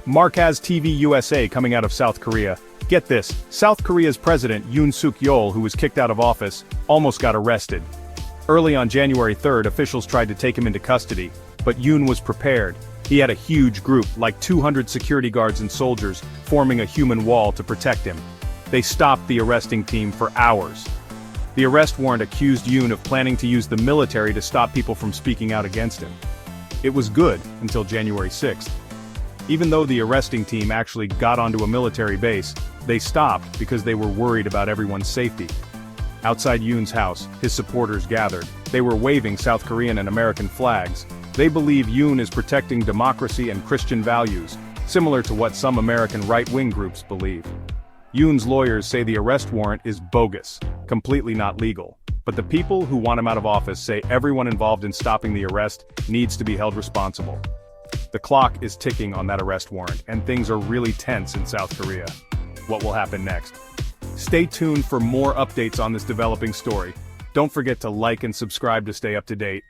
Markaz TV USA coming out of South Korea. Get this, South Korea's president Yoon Suk-yeol, who was kicked out of office, almost got arrested. Early on January 3rd, officials tried to take him into custody, but Yoon was prepared. He had a huge group, like 200 security guards and soldiers, forming a human wall to protect him. They stopped the arresting team for hours. The arrest warrant accused Yoon of planning to use the military to stop people from speaking out against him. It was good until January 6th. Even though the arresting team actually got onto a military base, they stopped because they were worried about everyone's safety. Outside Yoon's house, his supporters gathered. They were waving South Korean and American flags. They believe Yoon is protecting democracy and Christian values, similar to what some American right-wing groups believe. Yoon's lawyers say the arrest warrant is bogus, completely not legal. But the people who want him out of office say everyone involved in stopping the arrest needs to be held responsible. The clock is ticking on that arrest warrant, and things are really tense in South Korea. What will happen next? Stay tuned for more updates on this developing story. Don't forget to like and subscribe to stay up to date.